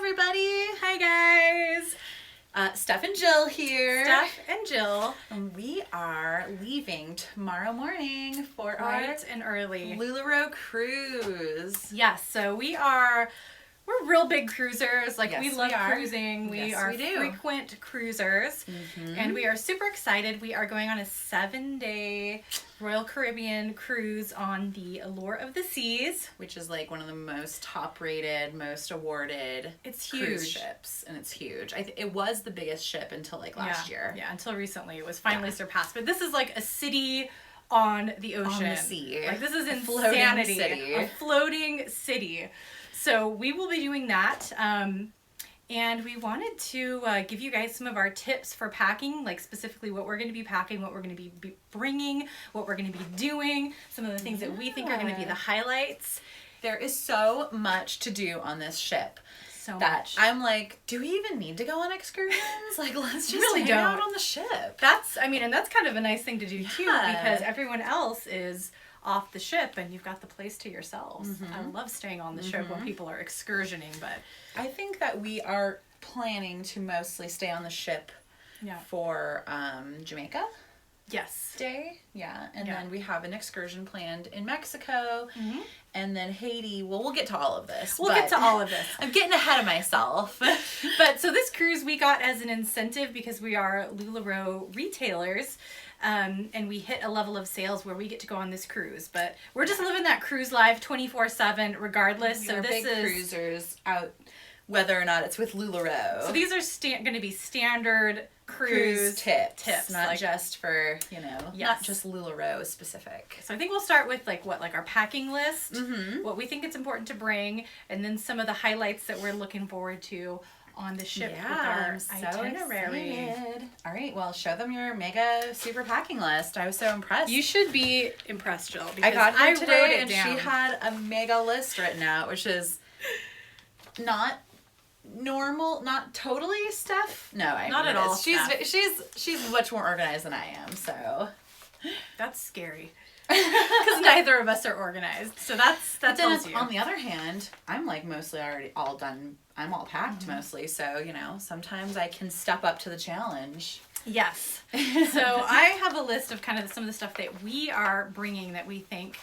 everybody. Hi guys. Steph and Jill here. Steph and Jill. And we are leaving tomorrow morning for Bright and early. our LuLaRoe cruise. Yes, so we're real big cruisers. Like, Yes, we love we are. cruising. We Yes, are we do. frequent cruisers. And we are super excited. We are going on a 7-day Royal Caribbean cruise on the Allure of the Seas. Which is like one of the most top-rated, most awarded It's cruise huge. ships. And it's huge. It was the biggest ship until like last year. Yeah, until recently. It was finally surpassed. But this is like a city on the ocean. On the sea. Like, this is floating insanity. city. A floating city. So we will be doing that. And we wanted to give you guys some of our tips for packing, like specifically what we're going to be packing, what we're going to be bringing, what we're going to be doing, some of the things that we think are going to be the highlights. There is so much to do on this ship. So that much. I'm like, do we even need to go on excursions? Like, let's just Really hang don't. out on the ship. That's kind of a nice thing to do too, Yeah. because everyone else is off the ship and you've got the place to yourselves. I love staying on the ship when people are excursioning, but I think that we are planning to mostly stay on the ship yeah. for Jamaica Yes. Day. Yeah. And Yeah. then we have an excursion planned in Mexico. And then Haiti. Well, we'll get to all of this. We'll but get to all of this. I'm getting ahead of myself. But so this cruise we got as an incentive because we are LuLaRoe retailers. And we hit a level of sales where we get to go on this cruise. But we're just living that cruise life 24/7 regardless. We So are this big is cruisers out, whether or not it's with LuLaRoe. so these are going to be standard cruise tips, not like, just for, Yes. not just LuLaRoe specific. So I think we'll start with like our packing list, what we think it's important to bring, and then some of the highlights that we're looking forward to on the ship with our I'm so itinerary. excited. All right, well, show them your mega super packing list. I was so impressed. You should be impressed, Jill. I got I here wrote today it and down. she had a mega list written out, which is not normal, not totally Steph. No, Not at all, Steph. She's much more organized than I am. So That's scary. Because neither of us are organized. So that But then tells you. on the other hand, I'm like mostly already all done. I'm all packed mostly. So, sometimes I can step up to the challenge. Yes. So I have a list of kind of some of the stuff that we are bringing that we think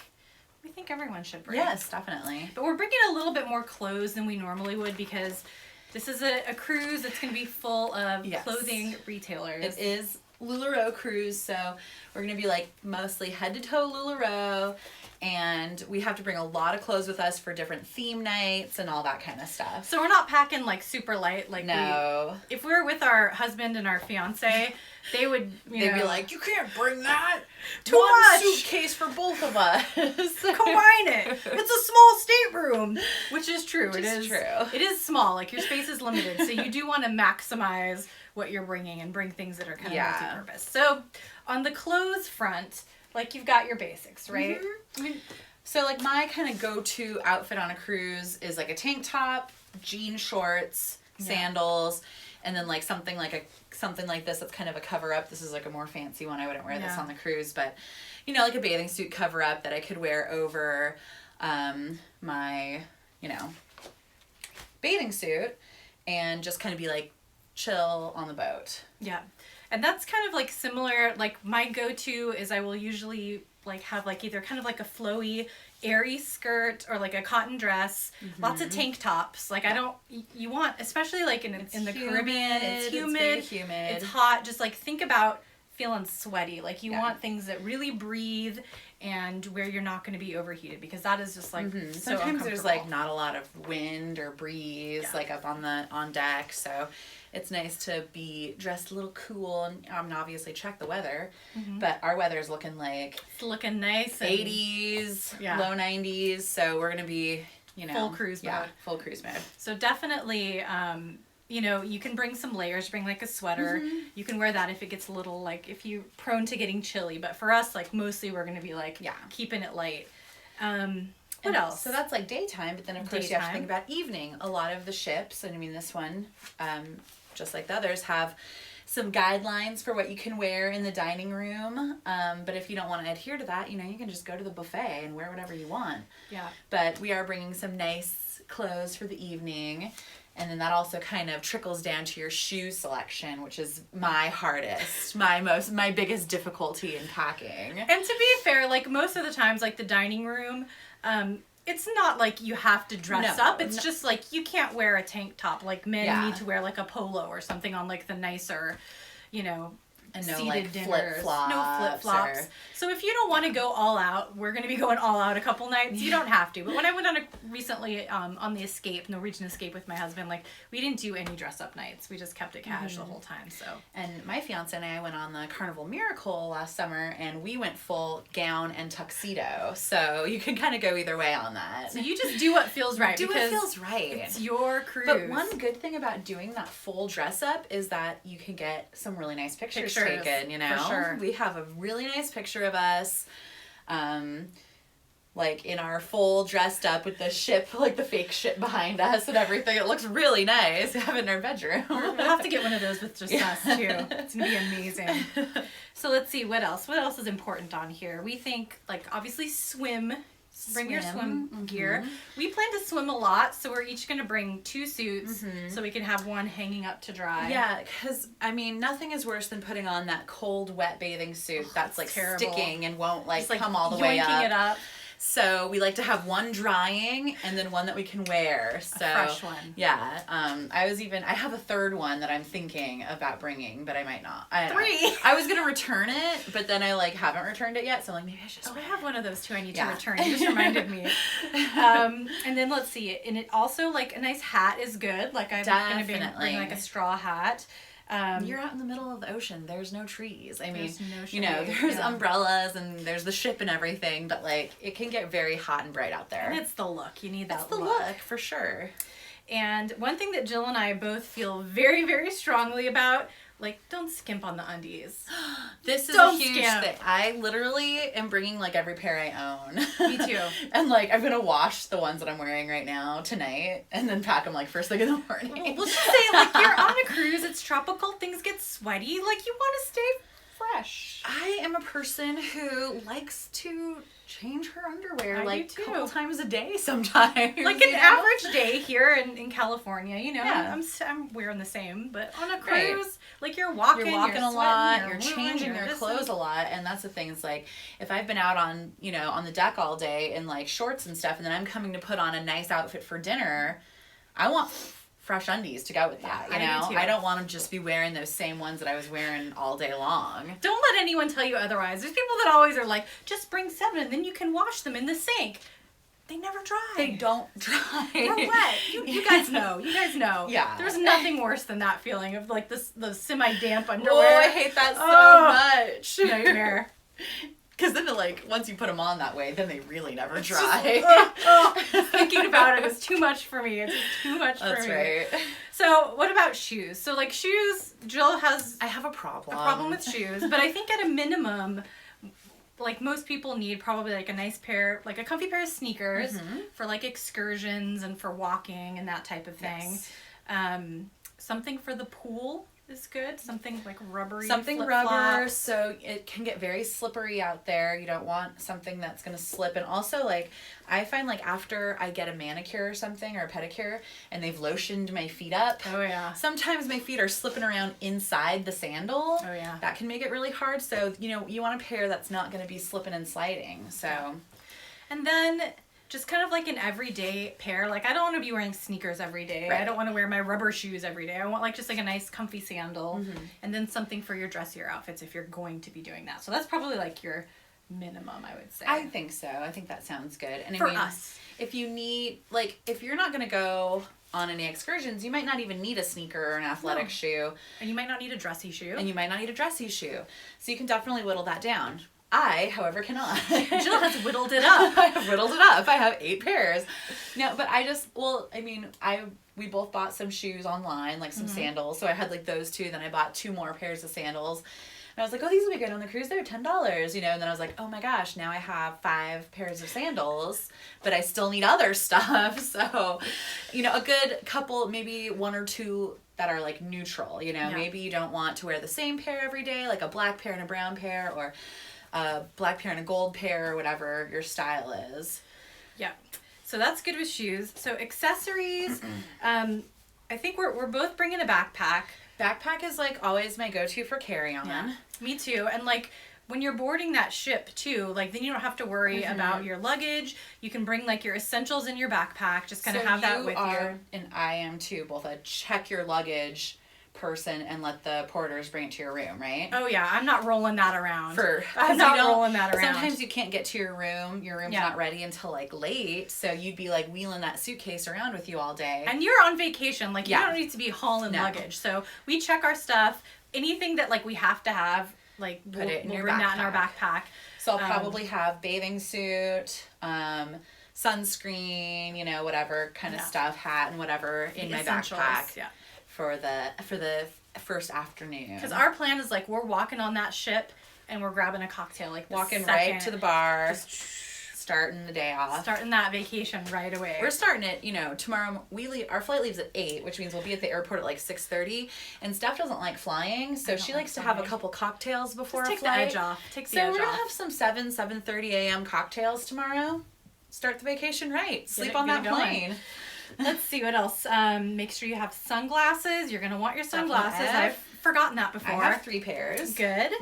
everyone should bring. Yes, definitely. But we're bringing a little bit more clothes than we normally would because this is a cruise that's going to be full of Yes. clothing retailers. It is LuLaRoe cruise, so we're going to be like mostly head to toe LuLaRoe, and we have to bring a lot of clothes with us for different theme nights and all that kind of stuff. So we're not packing like super light. Like No. if we were with our husband and our fiance, they would, They'd be like, you can't bring that. Too One much. suitcase for both of us. combine it. It's a small stateroom, which is true. Which is true. It is small. Like, your space is limited, so you do want to maximize what you're bringing and bring things that are kind of multi-purpose. So on the clothes front, like, you've got your basics, right? I mean, So like my kind of go-to outfit on a cruise is like a tank top, jean shorts, sandals, and then like something like this that's kind of a cover-up. This is like a more fancy one. I wouldn't wear this on the cruise, but like a bathing suit cover-up that I could wear over my bathing suit and just kind of be like chill on the boat. yeah. And that's kind of like similar. Like, my go-to is I will usually like have like either kind of like a flowy, airy skirt or like a cotton dress, lots of tank tops. Like, you want, especially like in the Caribbean, it's humid, very humid. it's hot. Just like think about feeling sweaty. Like, you want things that really breathe and where you're not going to be overheated, because that is just like so Sometimes there's like uncomfortable. not a lot of wind or breeze like up on deck, so it's nice to be dressed a little cool and obviously check the weather. But our weather is looking like It's looking nice. And 80s, low 90s, so we're gonna be full cruise mode. full cruise mode. So definitely, you can bring some layers, bring like a sweater. You can wear that if it gets a little, like, if you're prone to getting chilly. But for us, like, mostly we're going to be like keeping it light. What else? So that's like daytime, but then of course you have to think Daytime. about evening. A lot of the ships, and I mean this one, just like the others, have some guidelines for what you can wear in the dining room. But if you don't want to adhere to that, you know, you can just go to the buffet and wear whatever you want. Yeah. But we are bringing some nice clothes for the evening. And then that also kind of trickles down to your shoe selection, which is my hardest, my biggest difficulty in packing. And to be fair, like most of the times, like the dining room, it's not like you have to dress up. It's just like you can't wear a tank top. Like men need to wear like a polo or something on like the nicer, you know, and no seated like dinners. flip-flops. No flip-flops. So if you don't want to go all out, we're going to be going all out a couple nights. You don't have to. But when I went on recently on the Escape, Norwegian Escape with my husband, like we didn't do any dress-up nights. We just kept it cash the whole time. So. And my fiance and I went on the Carnival Miracle last summer, and we went full gown and tuxedo. So you can kind of go either way on that. So you just do what feels right. Do what feels right. It's your cruise. But one good thing about doing that full dress-up is that you can get some really nice pictures taken, you know? For sure. We have a really nice picture of us, like in our full dressed up with the ship, like the fake ship behind us and everything. It looks really nice. We have it in our bedroom. We'll have to get one of those with just us too. It's gonna be amazing. So let's see, what else? What else is important on here? We think like obviously swim. Bring your swim gear. We plan to swim a lot, so we're each going to bring 2 suits so we can have one hanging up to dry. Yeah, because, I mean, nothing is worse than putting on that cold, wet bathing suit that's, like, terrible. Sticking and won't, like, Just, come all the way up. It up. So we like to have one drying and then one that we can wear. So, a fresh one. Yeah. I have a third one that I'm thinking about bringing, but I might not. 3? I was going to return it, but then I, like, haven't returned it yet. So I'm like, maybe I should just I have one of those too I need to return. You just reminded me. And then let's see. And it also, like, a nice hat is good. Like, I'm going to bring, like, a straw hat. You're out in the middle of the ocean. There's no trees. I mean, no you know, there's umbrellas and there's the ship and everything, but like it can get very hot and bright out there. And it's the look. You need that look. It's the look, for sure. And one thing that Jill and I both feel very, very strongly about, like, don't skimp on the undies. This is a huge thing. I literally am bringing, like, every pair I own. Me too. And, like, I'm going to wash the ones that I'm wearing right now tonight and then pack them, like, first thing in the morning. We'll just say, like, you're on a cruise, it's tropical, things get sweaty, like, you want to stay fresh. I am a person who likes to change her underwear I like do a too. couple times a day sometimes. Like an average day here in California, you know, Yeah. I'm wearing the same, but on a cruise, like you're walking a sweating, lot, you're moving, changing your clothes a lot, and that's the thing. It's like if I've been out on, you know, on the deck all day in like shorts and stuff, and then I'm coming to put on a nice outfit for dinner, I want fresh undies to go with that, you know? I don't want to just be wearing those same ones that I was wearing all day long. Don't let anyone tell you otherwise. There's people that always are like, just bring 7 and then you can wash them in the sink. They never dry. They don't dry. They're wet. You guys know. You guys know. Yeah. There's nothing worse than that feeling of like the semi-damp underwear. Oh, I hate that so much. Nightmare. Because then, like, once you put them on that way, then they really never It's dry. Just, thinking about it is too much for me. It's too much for me. That's right. So, what about shoes? So, like, shoes, Jill has... I have a problem. A problem with shoes. But I think at a minimum, like, most people need probably, like, a nice pair, like, a comfy pair of sneakers for, like, excursions and for walking and that type of thing. Yes. Something for the pool is good. Something like rubbery. Something flip-flops. rubber, so it can get very slippery out there. You don't want something that's going to slip. And also, like, I find, like, after I get a manicure or something or a pedicure and they've lotioned my feet up. Oh, yeah. Sometimes my feet are slipping around inside the sandal. Oh, yeah. That can make it really hard. So, you know, you want a pair that's not going to be slipping and sliding. So. Yeah. And then just kind of like an everyday pair. Like, I don't want to be wearing sneakers every day. Right. I don't want to wear my rubber shoes every day. I want, like, just like a nice comfy sandal and then something for your dressier outfits if you're going to be doing that. So that's probably like your minimum, I would say. I think so. I think that sounds good. And for I mean, us. if you need, like, if you're not going to go on any excursions, you might not even need a sneaker or an athletic shoe. And you might not need a dressy shoe. And you might not need a dressy shoe. So you can definitely whittle that down. I, however, cannot. Jill has whittled it up. I have whittled it up. I have 8 pairs. No, but we both bought some shoes online, like some sandals. So I had like those 2. Then I bought 2 more pairs of sandals. I was like, oh, these will be good on the cruise. They're $10, you know. And then I was like, oh my gosh, now I have 5 pairs of sandals, but I still need other stuff. So, you know, a good couple, maybe 1 or 2 that are like neutral, you know. Yeah. Maybe you don't want to wear the same pair every day, like a black pair and a brown pair, or a black pair and a gold pair, or whatever your style is. Yeah. So that's good with shoes. So accessories, I think we're both bringing a backpack. Backpack is like always my go-to for carry-on. Yeah, me too. And like when you're boarding that ship too, like then you don't have to worry about your luggage. You can bring like your essentials in your backpack. Just kind of have that with you. And I am too, both a check your luggage person and let the porters bring it to your room, right? Oh yeah, I'm not rolling that around. I'm You not don't- rolling that around. Sometimes you can't get to your room. Your room's not ready until like late, so you'd be like wheeling that suitcase around with you all day. And you're on vacation, like you don't need to be hauling No. luggage. So we check our stuff. Anything that like we have to have, like Put it in your bring that in our backpack. So I'll probably have bathing suit, sunscreen, you know, whatever kind of stuff, hat and whatever in my Essentials, backpack. Yeah. For the first afternoon. Because our plan is like we're walking on that ship and we're grabbing a cocktail, like walking right to the bar, just starting the day off. starting that vacation right away. We're starting it, you know, tomorrow. Our flight leaves at 8, which means we'll be at the airport at like 6:30. And Steph doesn't like flying, so she likes to have a couple cocktails before Just a flight. take the edge off. Take the So edge we're gonna off. have some 7:30 a.m. cocktails tomorrow. Start the vacation right. Sleep on that get it going. plane. Let's see what else. Make sure you have sunglasses. You're gonna want your sunglasses. Definitely. I've forgotten that before. I have 3 pairs. Good.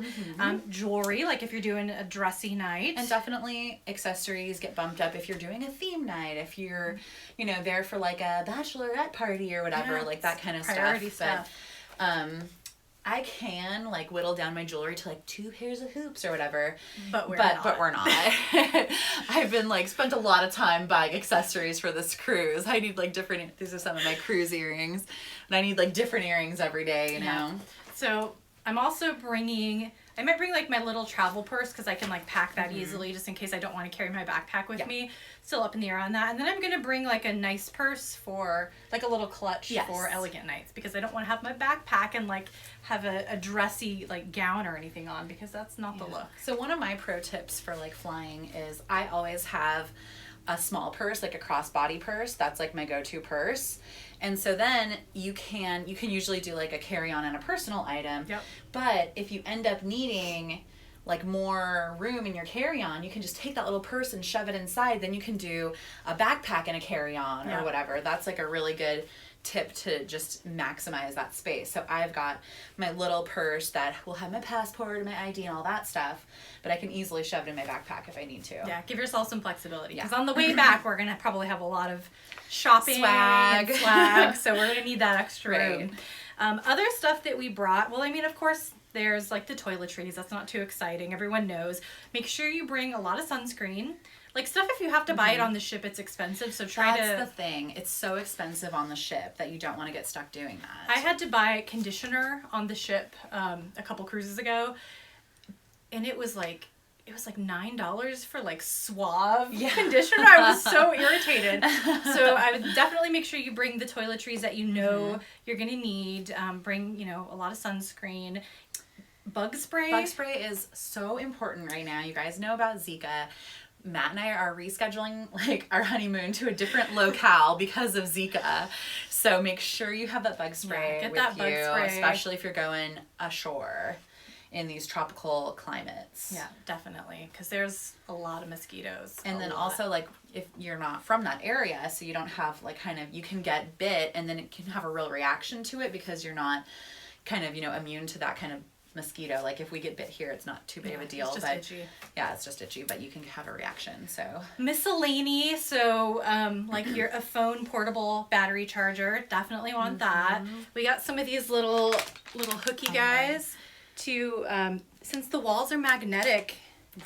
Jewelry, like if you're doing a dressy night. And definitely accessories get bumped up if you're doing a theme night, if you're, you know, there for like a bachelorette party or whatever, Yeah, like that kind of priority stuff. But I can like whittle down my jewelry to like 2 pairs of hoops or whatever. But we're not. I've been like spent a lot of time buying accessories for this cruise. I need like different, these are some of my cruise earrings, and I need like different earrings every day, you know. So I'm also I might bring like my little travel purse because I can like pack that easily just in case I don't want to carry my backpack with me. Still up in the air on that. And then I'm going to bring like a nice purse for like a little clutch for elegant nights because I don't want to have my backpack and like have a dressy like gown or anything on because that's not the look. So one of my pro tips for like flying is I always have a small purse, like a crossbody purse. That's like my go-to purse. And so then you can usually do like a carry-on and a personal item. Yep. But if you end up needing like more room in your carry-on, you can just take that little purse and shove it inside. Then you can do a backpack and a carry-on or whatever. That's like a really good tip to just maximize that space. So I've got my little purse that will have my passport and my ID and all that stuff, but I can easily shove it in my backpack if I need to. Yeah, give yourself some flexibility because on the way back we're gonna probably have a lot of shopping Swag. and swag, so we're gonna need that extra Right. room. Other stuff that we brought, well, I mean, of course, there's like the toiletries. That's not too exciting. Everyone knows. Make sure you bring a lot of sunscreen. Like stuff, if you have to buy it on the ship, it's expensive. So That's the thing. It's so expensive on the ship that you don't want to get stuck doing that. I had to buy conditioner on the ship a couple cruises ago, and it was like $9 for like Suave conditioner. I was so irritated. So I would definitely make sure you bring the toiletries that you know you're gonna need. Bring, you know, a lot of sunscreen. Bug spray. Bug spray is so important right now. You guys know about Zika. Matt and I are rescheduling like our honeymoon to a different locale because of Zika. So make sure you have that bug spray get with that bug you, spray. especially if you're going ashore in these tropical climates. Yeah, definitely, because there's a lot of mosquitoes. And then also like if you're not from that area, so you don't have like kind of, you can get bit and then it can have a real reaction to it because you're not kind of, you know, immune to that kind of mosquito. Like if we get bit here, it's not too big of a deal. It's just itchy. Yeah, it's just itchy, but you can have a reaction. So Miscellany, so like a phone portable battery charger, definitely want that. We got some of these little hooky guys to since the walls are magnetic.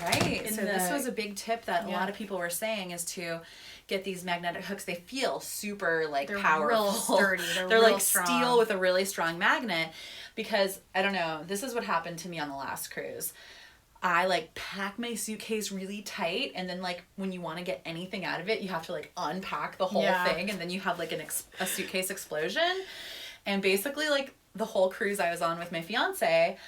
right. So this was a big tip that a lot of people were saying is to get these magnetic hooks. They feel super like They're powerful. real sturdy. They're They're real like strong. steel with a really strong magnet. Because I don't know, this is what happened to me on the last cruise. I like pack my suitcase really tight, and then like when you want to get anything out of it, you have to like unpack the whole thing, and then you have like a suitcase explosion. And basically like the whole cruise I was on with my fiance,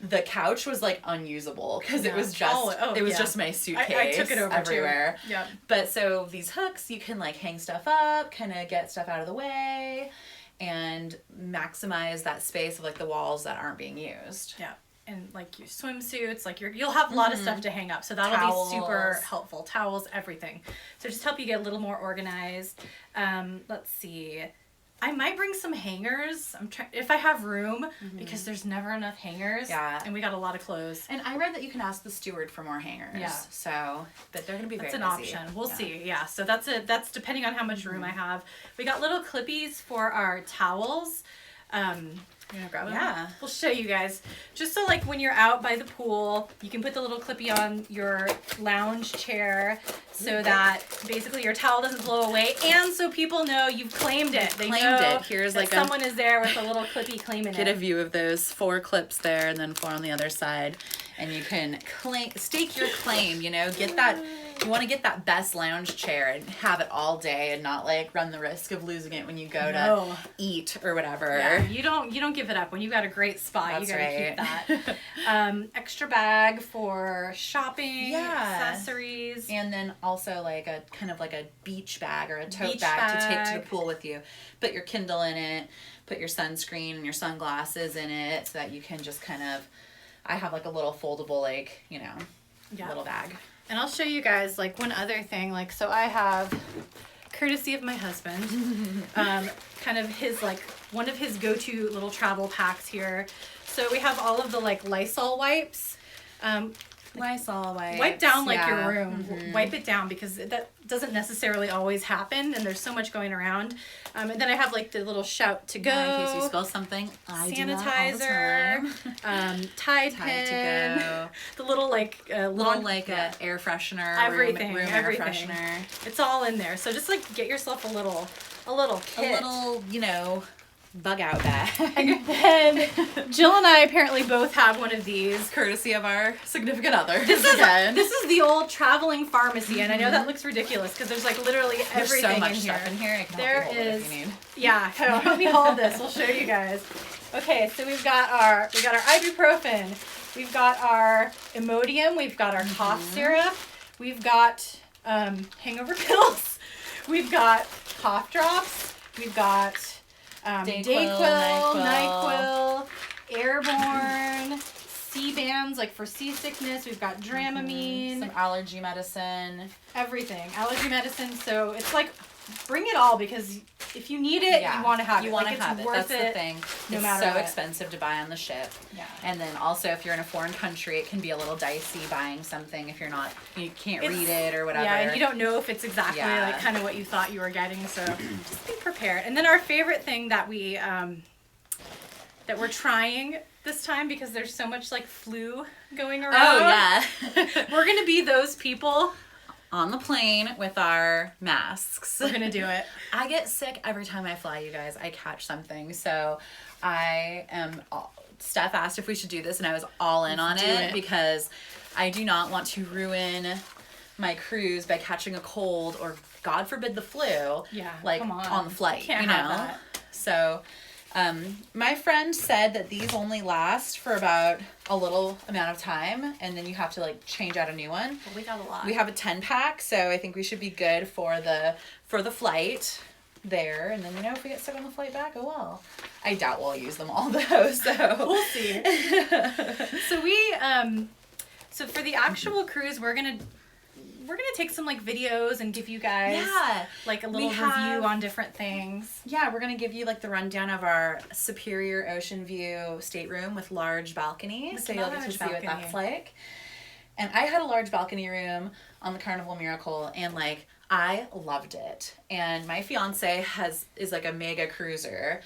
the couch was like unusable because it was just just my suitcase. I took it over everywhere. too. Yeah. But so these hooks, you can like hang stuff up, kind of get stuff out of the way, and maximize that space of like the walls that aren't being used. Yeah. And like your swimsuits, like you'll have a lot of stuff to hang up, so that'll be super helpful. Towels, everything. So just help you get a little more organized. Let's see. I might bring some hangers. I'm trying if I have room because there's never enough hangers. Yeah. And we got a lot of clothes. And I read that you can ask the steward for more hangers. Yeah. So, but they're gonna be that's very an busy. option. We'll see. Yeah. So that's depending on how much room I have. We got little clippies for our towels. You gonna grab them? Yeah. We'll show you guys. Just so like when you're out by the pool, you can put the little clippy on your lounge chair so that basically your towel doesn't blow away, and so people know you've claimed it. They Claimed know it. Here's that like someone is there with a little clippy claiming get it. a view of those 4 clips there and then 4 on the other side, and you can stake your claim, you know, get that. You want to get that best lounge chair and have it all day and not like run the risk of losing it when you go to eat or whatever. Yeah, you don't give it up when you got a great spot. That's you gotta keep that. Extra bag for shopping, accessories, and then also like a kind of like a beach bag or a tote Beach bag to take bag. to the pool with you. Put your Kindle in it. Put your sunscreen and your sunglasses in it so that you can just kind of. I have like a little foldable like little bag. And I'll show you guys like one other thing. Like, so I have, courtesy of my husband, kind of his like one of his go-to little travel packs here. So we have all of the like Lysol wipes. Lysol wipes. Wipe down like your room. Wipe it down because that doesn't necessarily always happen, and there's so much going around. And then I have like the little shout to go. In case you spill something. I do that all the sanitizer, time. Tide Tide pen, to go. the little like Little like a air freshener. everything, room everything. air freshener. It's all in there. So just like get yourself a little kit. A little, bug out bag. And then Jill and I apparently both have one of these. Courtesy of our significant other. This is the old traveling pharmacy, and I know that looks ridiculous because there's like literally everything There's so much in here. stuff in here. I can There help you hold it is. if you need. Yeah, help me hold this. We'll show you guys. Okay, so we've got our ibuprofen, we've got our Imodium, we've got our cough syrup, we've got hangover pills, we've got cough drops, we've got Dayquil, NyQuil, Airborne, C-bands like for seasickness. We've got Dramamine, Some allergy medicine. everything, allergy medicine. So it's like bring it all because if you need it, you want to have it. You want like, to have it. Worth That's the thing. no It's matter so what. expensive to buy on the ship. Yeah. And then also if you're in a foreign country, it can be a little dicey buying something if you can't read it or whatever. Yeah, and you don't know if it's exactly like kind of what you thought you were getting. So just be prepared. And then our favorite thing that we're trying this time because there's so much like flu going around. Oh yeah. We're gonna be those people. On the plane with our masks. We're gonna do it. I get sick every time I fly, you guys. I catch something. So Steph asked if we should do this, and I was all in on it because I do not want to ruin my cruise by catching a cold or, God forbid, the flu. Yeah, like come on. on the flight. Can't have that. So my friend said that these only last for about a little amount of time, and then you have to like change out a new one. Well, we got a lot. We have a 10-pack, so I think we should be good for the flight there. And then if we get stuck on the flight back, oh well. I doubt we'll use them all though. So we'll see. So for the actual cruise, we're gonna take some like videos and give you guys like a little review on different things. Yeah, we're gonna give you like the rundown of our superior ocean view stateroom with large balcony, so you'll get to see what that's like. And I had a large balcony room on the Carnival Miracle, and like I loved it. And my fiance is like a mega cruiser,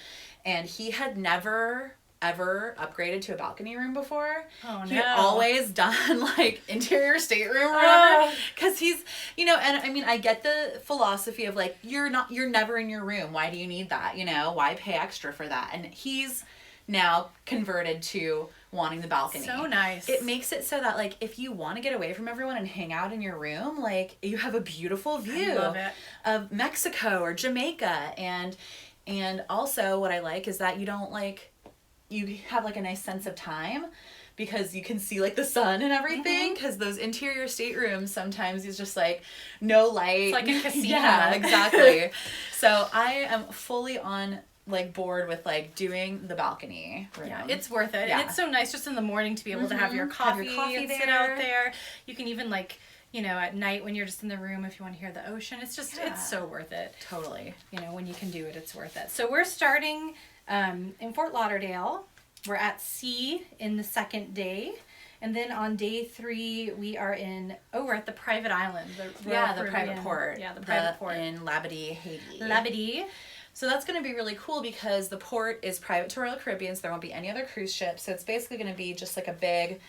and he had never ever upgraded to a balcony room before. Oh no. He had always done like interior stateroom or whatever. Cause he's, and I mean, I get the philosophy of like, you're never in your room. Why do you need that? Why pay extra for that? And he's now converted to wanting the balcony. So nice. It makes it so that like, if you want to get away from everyone and hang out in your room, like you have a beautiful view I love it. of Mexico or Jamaica. And also what I like is that you don't like, you have like a nice sense of time because you can see like the sun and everything, because those interior staterooms sometimes is just like no light. It's like a casino. Yeah, exactly. So I am fully on like board with like doing the balcony room. Yeah, it's worth it. Yeah. And it's so nice just in the morning to be able to have your coffee, and sit out there. You can even like, you know, at night when you're just in the room, if you want to hear the ocean, it's just, it's so worth it. Totally. You know, when you can do it, it's worth it. So we're starting in Fort Lauderdale. We're at sea in the second day. And then on day 3, we are we're at the private island. The private port. Yeah, the private port. In Labadee, Haiti. Labadee. So that's going to be really cool because the port is private to Royal Caribbean, so there won't be any other cruise ships. So it's basically going to be just like a big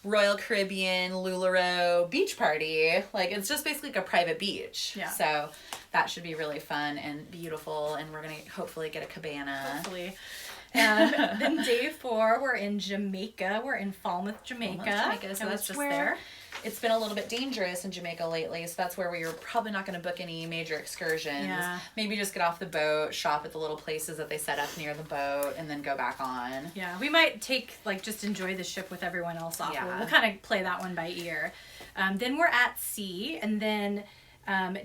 Royal Caribbean, LuLaRoe beach party. Like, it's just basically like a private beach. Yeah. So that should be really fun and beautiful, and we're going to hopefully get a cabana. Hopefully. Then day 4, we're in Jamaica. We're in Falmouth, Jamaica. So that's just there. It's been a little bit dangerous in Jamaica lately, so that's where we're probably not going to book any major excursions. Yeah. Maybe just get off the boat, shop at the little places that they set up near the boat, and then go back on. Yeah, we might just enjoy the ship with everyone else off. Yeah. We'll kind of play that one by ear. Then we're at sea, and then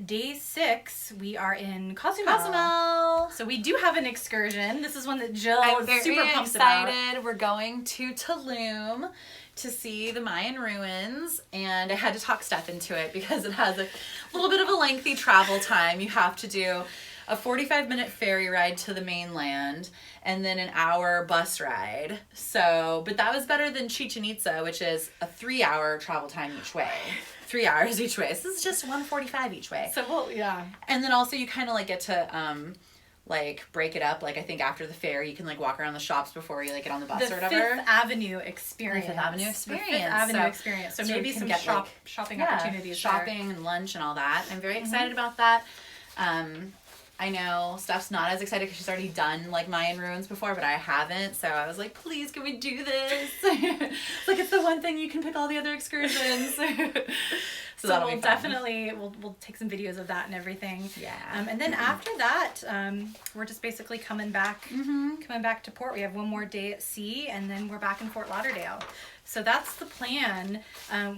day 6, we are in Cozumel. So we do have an excursion. This is one that Jill is super pumped about. We're going to Tulum to see the Mayan ruins, and I had to talk Steph into it because it has a little bit of a lengthy travel time. You have to do a 45-minute ferry ride to the mainland and then an hour bus ride. So, but that was better than Chichen Itza, which is a 3-hour travel time each way. 3 hours each way. So this is just 1:45 each way. So, yeah. And then also you kind of like get to like break it up. Like, I think after the fair you can like walk around the shops before you like get on the bus or whatever. Fifth Avenue experience. The Fifth Avenue experience. So maybe some shopping opportunities. Shopping and lunch and all that. I'm very excited about that. I know Steph's not as excited because she's already done like Mayan ruins before, but I haven't. So I was like, please, can we do this? Like, it's the one thing you can pick all the other excursions. So we'll definitely we'll take some videos of that and everything. Yeah. And then after that, we're just basically coming back to port. We have one more day at sea, and then we're back in Fort Lauderdale. So that's the plan.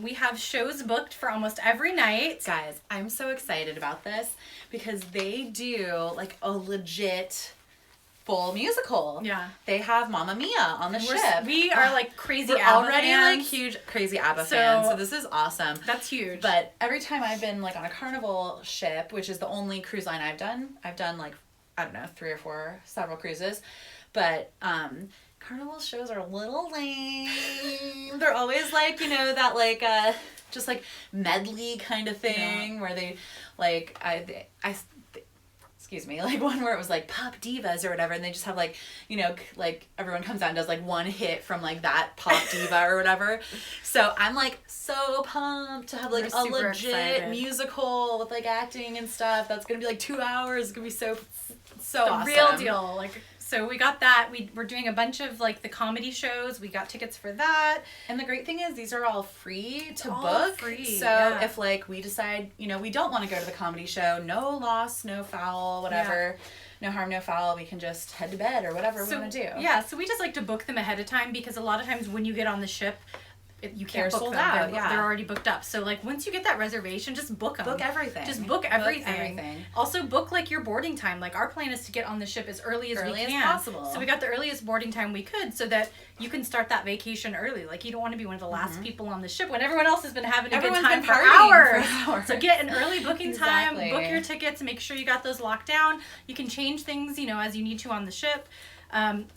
We have shows booked for almost every night. Guys, I'm so excited about this because they do like a legit full musical. Yeah. They have Mamma Mia on the ship. We are like crazy We're ABBA already fans. like huge crazy ABBA fans, so this is awesome. That's huge. But every time I've been like on a Carnival ship, which is the only cruise line I've done like, I don't know, 3 or 4, several cruises. But Carnival shows are a little lame. They're always like, you know, that like just like medley kind of thing where they like excuse me, like one where it was like pop divas or whatever, and they just have like, you know, like everyone comes out and does like one hit from like that pop diva or whatever. So I'm like so pumped to have like a legit musical with like acting and stuff. That's gonna be like 2 hours. It's gonna be so awesome. Real deal. Like, so we got that. We're doing a bunch of like the comedy shows. We got tickets for that. And the great thing is these are all free to book. Free. So if like we decide, you know, we don't want to go to the comedy show, no loss, no foul, whatever. No harm, no foul. We can just head to bed or whatever we want to do. Yeah, so we just like to book them ahead of time because a lot of times when you get on the ship, you can't book sold them. out. They're already booked up. So like once you get that reservation, just book them. Book everything. Just book everything. Also book like your boarding time. Like our plan is to get on the ship as early as we can. Possible. So we got the earliest boarding time we could so that you can start that vacation early. Like you don't want to be one of the last people on the ship when everyone else has been having a good time for hours. So get an early booking time, book your tickets, make sure you got those locked down. You can change things, you know, as you need to on the ship.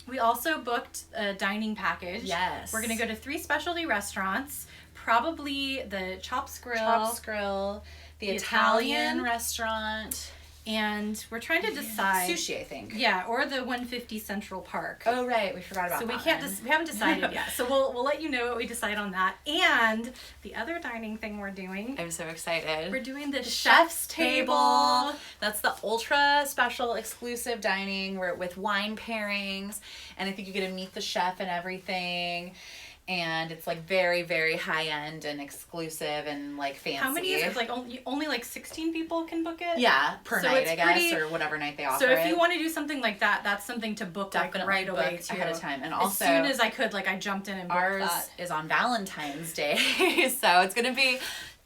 We also booked a dining package. Yes. We're going to go to 3 specialty restaurants. Probably the Chops Grill, the Italian restaurant, and we're trying to decide sushi, I think. Yeah, or the 150 Central Park. Oh right, we forgot about that. So we haven't decided yet. So we'll let you know what we decide on that. And the other dining thing we're doing. I'm so excited. We're doing the chef's table. That's the ultra special exclusive dining with wine pairings, and I think you get to meet the chef and everything. and it's like very, very high end and exclusive and like fancy. How many is it? Like only like 16 people can book it? Yeah, per night, it's I guess, or whatever night they offer. So if you want to do something like that, that's something to book like right away too. Ahead of time. And also, as soon as I could, like I jumped in and booked ours that. is on Valentine's Day, so it's gonna be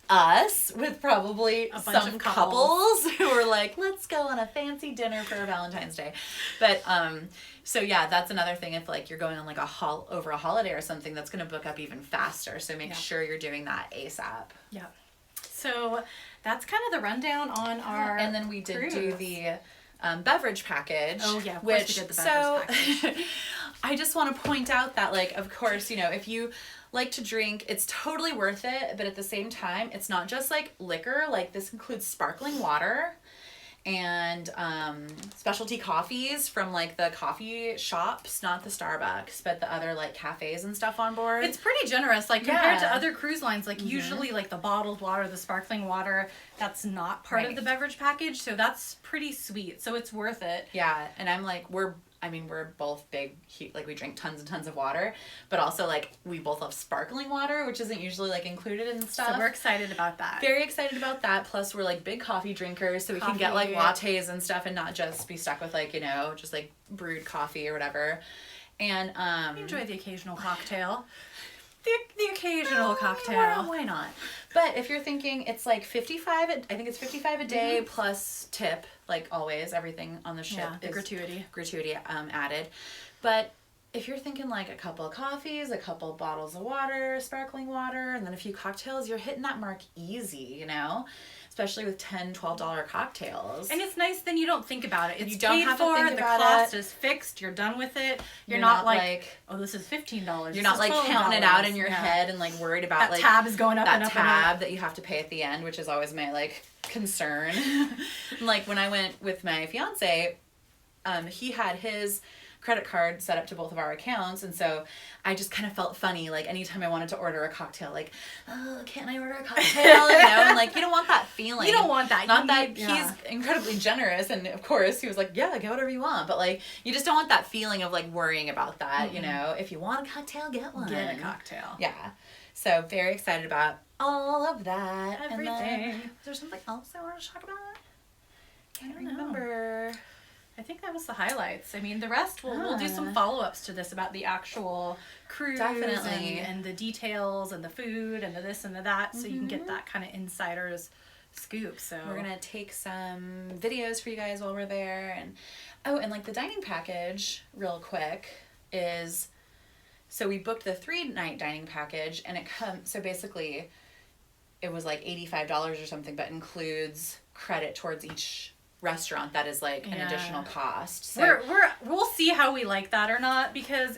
us with probably some couples who are like, let's go on a fancy dinner for Valentine's Day. But so yeah, that's another thing. If like you're going on like over a holiday or something, that's gonna book up even faster. So make sure you're doing that ASAP. Yeah. So that's kind of the rundown on our and then we did cruise. do the beverage package. Oh yeah, of course we did the beverage package. I just want to point out that like, of course, you know, if you like to drink, it's totally worth it, but at the same time, it's not just like liquor. Like this includes sparkling water and specialty coffees from like the coffee shops, not the Starbucks, but the other like cafes and stuff on board. It's pretty generous, like compared to other cruise lines. Like usually like the bottled water, the sparkling water, that's not part of the beverage package, so that's pretty sweet, so it's worth it. Yeah, and I'm like, we're both big, like we drink tons and tons of water, but also like we both love sparkling water, which isn't usually like included in stuff. So we're excited about that. Very excited about that. Plus we're like big coffee drinkers, so we can get like lattes and stuff and not just be stuck with like, you know, just like brewed coffee or whatever. And enjoy the occasional cocktail. The occasional cocktail. Why not? But if you're thinking it's like $55 a day plus tip, like always, everything on the ship is gratuity added. But if you're thinking like a couple of coffees, a couple of bottles of water, sparkling water, and then a few cocktails, you're hitting that mark easy, you know? Especially with $10, $12 cocktails. And it's nice, then you don't think about it. It's you don't paid have for, to think the about cost it. is fixed, you're done with it. You're not like, oh, this is $15. You're not like counting it out in your head and like worried about that like tab is going up that and up tab that you have to pay at the end, which is always my like concern. Like when I went with my fiance, he had his credit card set up to both of our accounts, and so I just kind of felt funny like anytime I wanted to order a cocktail, like, oh, can't I order a cocktail, you know? And like you don't want that feeling. You don't want that. Not that he's incredibly generous, and of course he was like, yeah, get whatever you want, but like you just don't want that feeling of like worrying about that. You know, if you want a cocktail, get one. Get a cocktail. Yeah. So very excited about all of that. Everything. And then, is there something else I wanted to talk about? Can't remember. I think that was the highlights. I mean, the rest we'll do some follow-ups to this about the actual cruise and the details and the food and the this and the that, so you can get that kind of insider's scoop. So we're gonna take some videos for you guys while we're there, and like the dining package real quick is, so we booked the 3-night dining package, and it comes, so basically it was like $85 or something, but includes credit towards each restaurant that is like an additional cost. So we'll see how we like that or not, because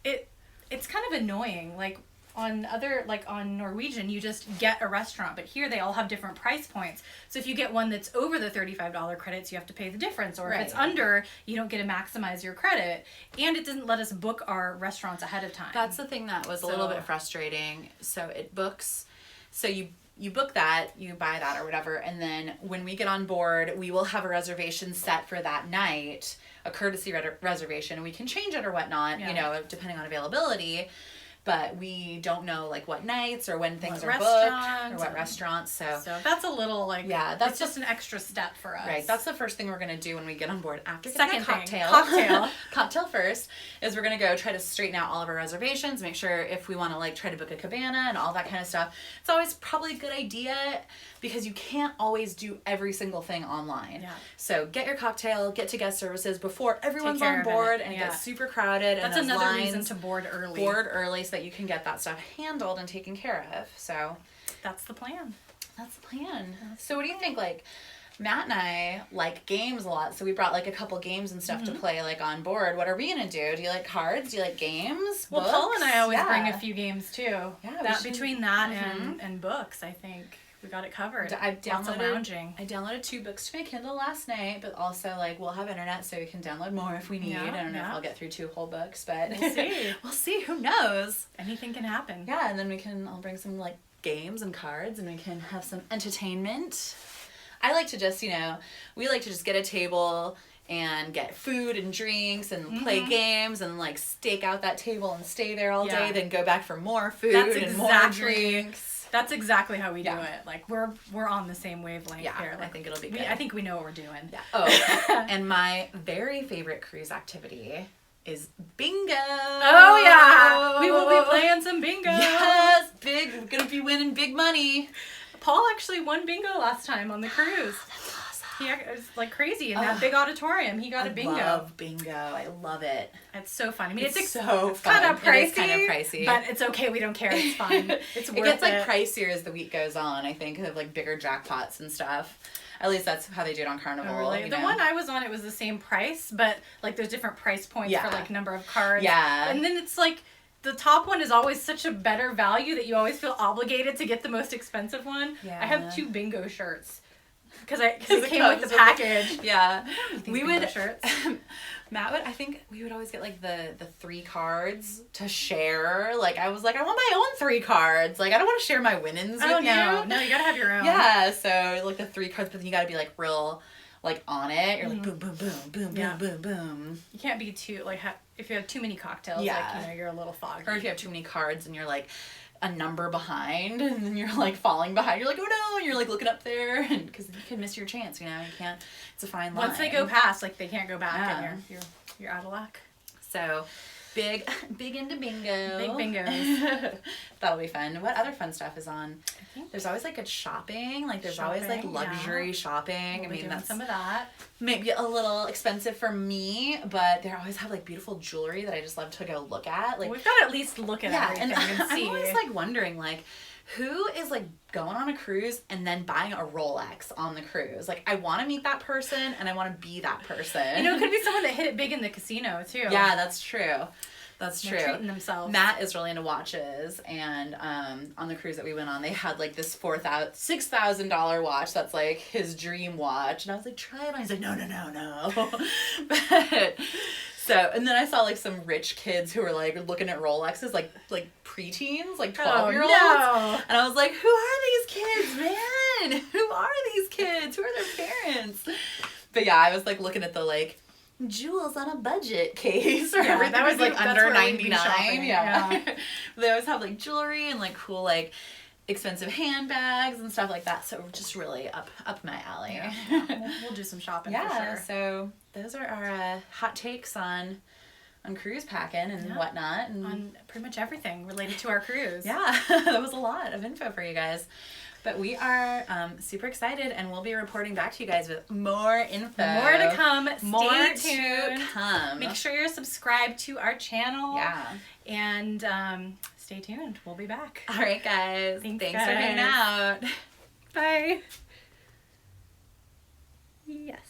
it's kind of annoying. Like on Norwegian, you just get a restaurant, but here they all have different price points. So if you get one that's over the $35 credits, you have to pay the difference, or if it's under, you don't get to maximize your credit, and it doesn't let us book our restaurants ahead of time. That's the thing that was a little bit frustrating. So it books, so you book that, you buy that or whatever, and then when we get on board, we will have a reservation set for that night, a courtesy reservation, and we can change it or whatnot, you know, depending on availability. But we don't know like what nights or when things are booked or what restaurants. So that's a little like, that's just an extra step for us. Right. That's the first thing we're gonna do when we get on board after getting getting a cocktail. Cocktail first is we're gonna go try to straighten out all of our reservations, make sure if we want to like try to book a cabana and all that kind of stuff. It's always probably a good idea because you can't always do every single thing online. Yeah. So get your cocktail, get to guest services before everyone's on board and it gets super crowded. That's and another reason to board early. Board early so that you can get that stuff handled and taken care of. So that's the plan. So what do you think? Like Matt and I like games a lot, so we brought like a couple games and stuff to play like on board. What are we gonna do? Do you like cards? Do you like games? Well, books? Paul and I always bring a few games too. Yeah, between that and books, I think we got it covered. I downloaded 2 books to my Kindle last night, but also like we'll have internet so we can download more if we need. I don't know if I'll get through 2 whole books, but we'll see. We'll see. Who knows? Anything can happen. Yeah, and then I'll bring some like games and cards, and we can have some entertainment. I like to just, we like to just get a table and get food and drinks and play games and like stake out that table and stay there all day, then go back for more food and more drinks. That's exactly how we do it. Like we're on the same wavelength here. Like, I think it'll be good. I think we know what we're doing. Yeah. Oh, and my very favorite cruise activity is bingo. Oh yeah, we will be playing some bingo. Yes, big. We're gonna be winning big money. Paul actually won bingo last time on the cruise. That's awesome. It was like crazy in that big auditorium. He got a bingo. I love bingo. I love it. It's so fun. I mean, it's so fun. Kind of pricey. It is kind of pricey, but it's okay. We don't care. It's fun. It's worth it. It gets like pricier as the week goes on. I think of like bigger jackpots and stuff. At least that's how they do it on Carnival. Oh, really? The one I was on, it was the same price, but like there's different price points for like number of cards. Yeah. And then it's like the top one is always such a better value that you always feel obligated to get the most expensive one. Yeah. I have 2 bingo shirts. Because it came with the package. Yeah. We would shirts. I think we would always get like the 3 cards to share. Like I was like, I want my own 3 cards. Like I don't want to share my winnings with you. No, you gotta have your own. Yeah, so like the 3 cards, but then you gotta be like real like on it. You're like boom, boom, boom, boom, boom, boom, boom. You can't be too like if you have too many cocktails, like you're a little foggy. Or if you have too many cards and you're like a number behind and then you're like falling behind, you're like, oh no, and you're like looking up there, and because you can miss your chance, you can't, it's a fine line. Once they go past, like they can't go back, and you're out of luck. So big into bingo. Big bingos. That'll be fun. What other fun stuff is on? There's always like good shopping. Like there's always like luxury shopping. We'll be doing that's some of that. Maybe a little expensive for me, but they always have like beautiful jewelry that I just love to go look at. Like we've got to at least look at everything and see. I'm always like wondering like who is like going on a cruise and then buying a Rolex on the cruise. Like I want to meet that person and I want to be that person. It could be someone that hit it big in the casino too. Yeah, that's true. That's true. They're treating themselves. Matt is really into watches, and on the cruise that we went on, they had like this $6,000 watch that's like his dream watch, and I was like, try it on. He's like, no. But and then I saw like some rich kids who were like looking at Rolexes, like preteens, like 12-year-olds, and I was like, who are these kids, man? Who are these kids? Who are their parents? But yeah, I was like looking at the like jewels on a budget case or everything. That was like under $99. Yeah. They always have like jewelry and like cool like expensive handbags and stuff like that. So just really up my alley. Yeah. We'll do some shopping for sure. So those are our hot takes on cruise packing and whatnot, and on pretty much everything related to our cruise. Yeah, that was a lot of info for you guys. But we are super excited, and we'll be reporting back to you guys with more info. More to come. More Stay tuned. to come. Make sure you're subscribed to our channel. Yeah. And stay tuned. We'll be back. All right, guys. Thanks for hanging out. Bye. Yes.